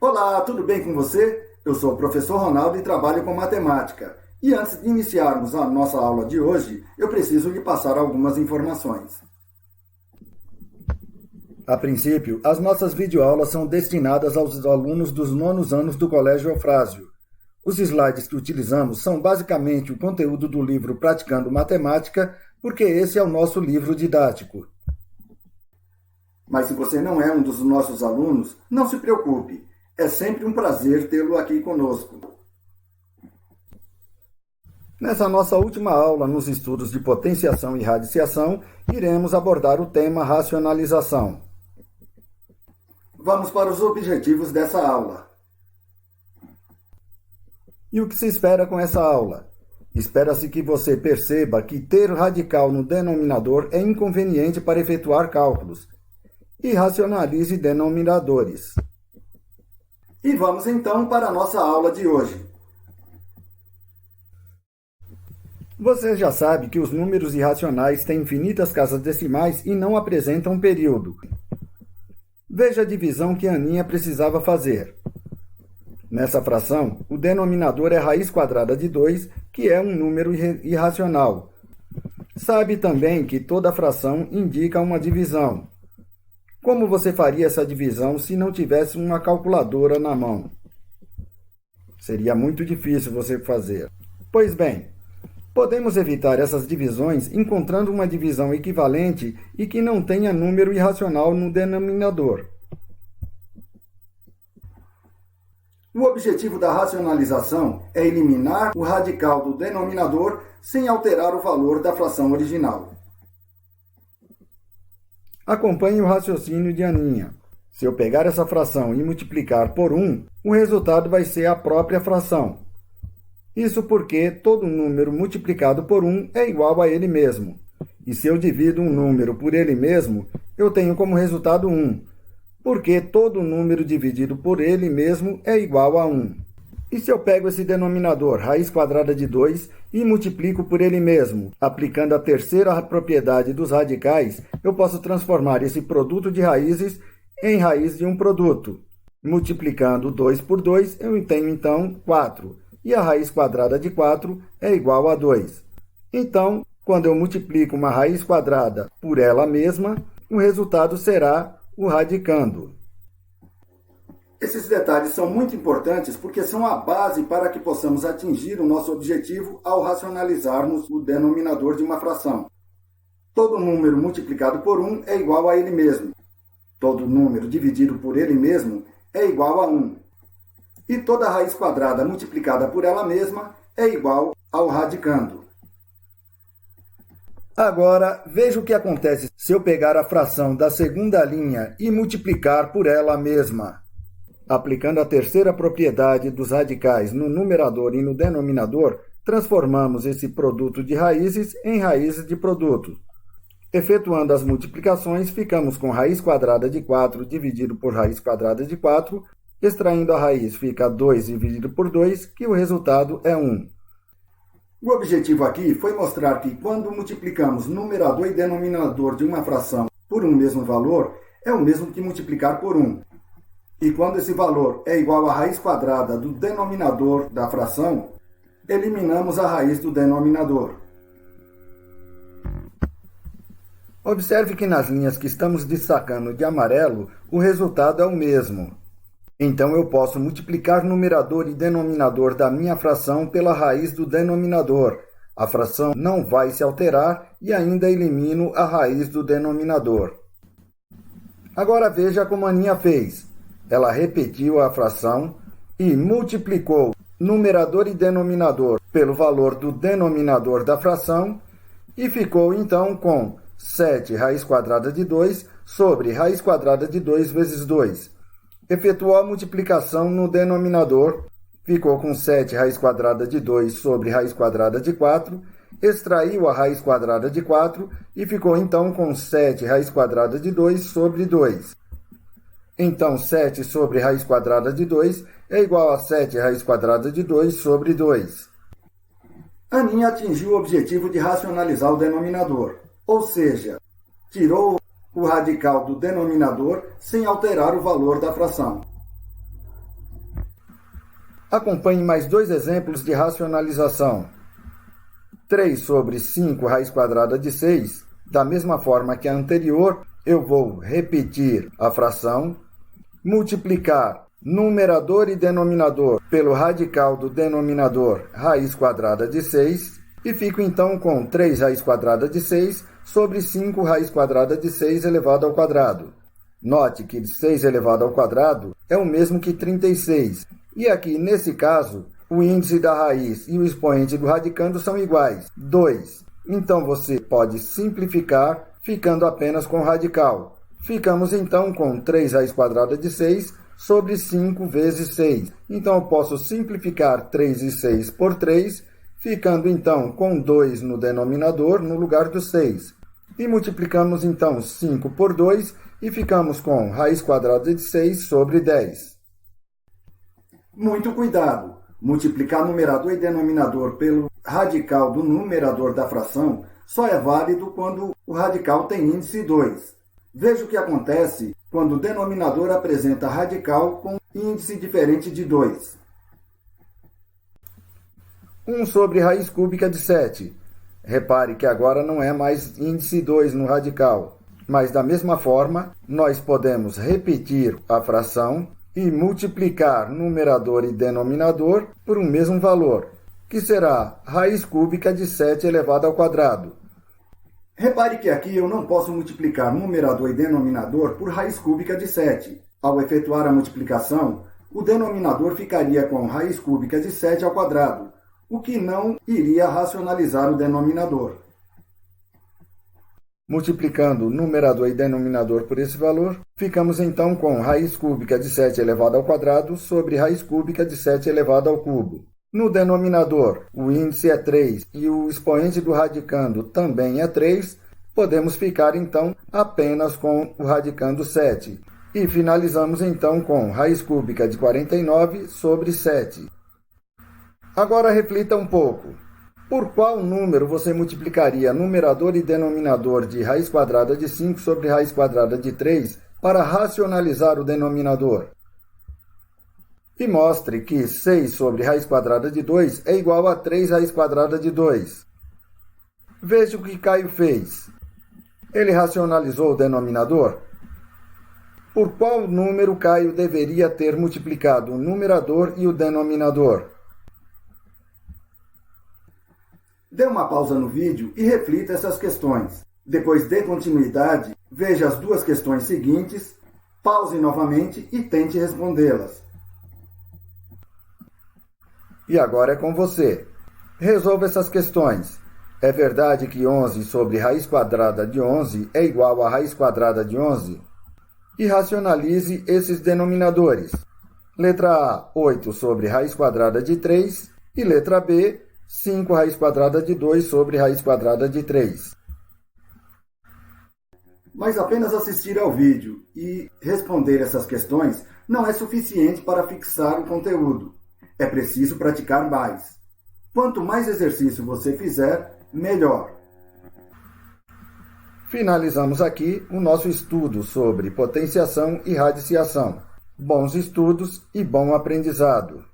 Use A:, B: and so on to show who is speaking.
A: Olá, tudo bem com você? Eu sou o professor Ronaldo e trabalho com matemática. E antes de iniciarmos a nossa aula de hoje, eu preciso lhe passar algumas informações. A princípio, as nossas videoaulas são destinadas aos alunos dos nonos anos do Colégio Eufrásio. Os slides que utilizamos são basicamente o conteúdo do livro Praticando Matemática, porque esse é o nosso livro didático. Mas se você não é um dos nossos alunos, não se preocupe. É sempre um prazer tê-lo aqui conosco. Nessa nossa última aula nos estudos de potenciação e radiciação, iremos abordar o tema racionalização. Vamos para os objetivos dessa aula. E o que se espera com essa aula? Espera-se que você perceba que ter radical no denominador é inconveniente para efetuar cálculos e racionalize denominadores. E vamos então para a nossa aula de hoje. Você já sabe que os números irracionais têm infinitas casas decimais e não apresentam período. Veja a divisão que a Aninha precisava fazer. Nessa fração, o denominador é raiz quadrada de 2, que é um número irracional. Sabe também que toda fração indica uma divisão. Como você faria essa divisão se não tivesse uma calculadora na mão? Seria muito difícil você fazer. Pois bem, podemos evitar essas divisões encontrando uma divisão equivalente e que não tenha número irracional no denominador. O objetivo da racionalização é eliminar o radical do denominador sem alterar o valor da fração original. Acompanhe o raciocínio de Aninha. Se eu pegar essa fração e multiplicar por 1, o resultado vai ser a própria fração. Isso porque todo número multiplicado por 1 é igual a ele mesmo. E se eu divido um número por ele mesmo, eu tenho como resultado 1, porque todo número dividido por ele mesmo é igual a 1. E se eu pego esse denominador, raiz quadrada de 2, e multiplico por ele mesmo, aplicando a terceira propriedade dos radicais, eu posso transformar esse produto de raízes em raiz de um produto. Multiplicando 2 por 2, eu tenho então 4. E a raiz quadrada de 4 é igual a 2. Então, quando eu multiplico uma raiz quadrada por ela mesma, o resultado será o radicando. Esses detalhes são muito importantes porque são a base para que possamos atingir o nosso objetivo ao racionalizarmos o denominador de uma fração. Todo número multiplicado por 1 é igual a ele mesmo. Todo número dividido por ele mesmo é igual a 1. E toda raiz quadrada multiplicada por ela mesma é igual ao radicando. Agora, veja o que acontece se eu pegar a fração da segunda linha e multiplicar por ela mesma. Aplicando a terceira propriedade dos radicais no numerador e no denominador, transformamos esse produto de raízes em raízes de produtos. Efetuando as multiplicações, ficamos com raiz quadrada de 4 dividido por raiz quadrada de 4. Extraindo a raiz, fica 2 dividido por 2, que o resultado é 1. O objetivo aqui foi mostrar que quando multiplicamos numerador e denominador de uma fração por um mesmo valor, é o mesmo que multiplicar por 1. E quando esse valor é igual à raiz quadrada do denominador da fração, eliminamos a raiz do denominador. Observe que nas linhas que estamos destacando de amarelo, o resultado é o mesmo. Então eu posso multiplicar numerador e denominador da minha fração pela raiz do denominador. A fração não vai se alterar e ainda elimino a raiz do denominador. Agora veja como a Aninha fez. Ela repetiu a fração e multiplicou numerador e denominador pelo valor do denominador da fração e ficou então com 7 raiz quadrada de 2 sobre raiz quadrada de 2 vezes 2. Efetuou a multiplicação no denominador, ficou com 7 raiz quadrada de 2 sobre raiz quadrada de 4, extraiu a raiz quadrada de 4 e ficou então com 7 raiz quadrada de 2 sobre 2. Então, 7 sobre raiz quadrada de 2 é igual a 7 raiz quadrada de 2 sobre 2. Aninha atingiu o objetivo de racionalizar o denominador, ou seja, tirou o radical do denominador sem alterar o valor da fração. Acompanhe mais dois exemplos de racionalização. 3 sobre 5 raiz quadrada de 6, da mesma forma que a anterior, eu vou repetir a fração, multiplicar numerador e denominador pelo radical do denominador raiz quadrada de 6, e fico então com 3 raiz quadrada de 6 sobre 5 raiz quadrada de 6 elevado ao quadrado. Note que 6 elevado ao quadrado é o mesmo que 36, e aqui, nesse caso, o índice da raiz e o expoente do radicando são iguais, 2. Então, você pode simplificar, ficando apenas com o radical. Ficamos, então, com 3 raiz quadrada de 6 sobre 5 vezes 6. Então, eu posso simplificar 3 e 6 por 3, ficando, então, com 2 no denominador no lugar do 6. E multiplicamos, então, 5 por 2 e ficamos com raiz quadrada de 6 sobre 10. Muito cuidado! Multiplicar numerador e denominador pelo radical do numerador da fração só é válido quando o radical tem índice 2. Veja o que acontece quando o denominador apresenta radical com índice diferente de 2. 1 sobre raiz cúbica de 7. Repare que agora não é mais índice 2 no radical, mas da mesma forma, nós podemos repetir a fração e multiplicar numerador e denominador por um mesmo valor, que será raiz cúbica de 7 elevado ao quadrado. Repare que aqui eu não posso multiplicar numerador e denominador por raiz cúbica de 7. Ao efetuar a multiplicação, o denominador ficaria com raiz cúbica de 7 ao quadrado, o que não iria racionalizar o denominador. Multiplicando numerador e denominador por esse valor, ficamos então com raiz cúbica de 7 elevado ao quadrado sobre raiz cúbica de 7 elevado ao cubo. No denominador, o índice é 3 e o expoente do radicando também é 3, podemos ficar então apenas com o radicando 7. E finalizamos então com raiz cúbica de 49 sobre 7. Agora reflita um pouco. Por qual número você multiplicaria numerador e denominador de raiz quadrada de 5 sobre raiz quadrada de 3 para racionalizar o denominador? E mostre que 6 sobre raiz quadrada de 2 é igual a 3 raiz quadrada de 2. Veja o que Caio fez. Ele racionalizou o denominador? Por qual número Caio deveria ter multiplicado o numerador e o denominador? Dê uma pausa no vídeo e reflita essas questões. Depois dê continuidade, veja as duas questões seguintes, pause novamente e tente respondê-las. E agora é com você. Resolva essas questões. É verdade que 11 sobre raiz quadrada de 11 é igual a raiz quadrada de 11? E racionalize esses denominadores. Letra A, 8 sobre raiz quadrada de 3 e letra B, 5 raiz quadrada de 2 sobre raiz quadrada de 3. Mas apenas assistir ao vídeo e responder essas questões não é suficiente para fixar o conteúdo. É preciso praticar mais. Quanto mais exercício você fizer, melhor. Finalizamos aqui o nosso estudo sobre potenciação e radiciação. Bons estudos e bom aprendizado!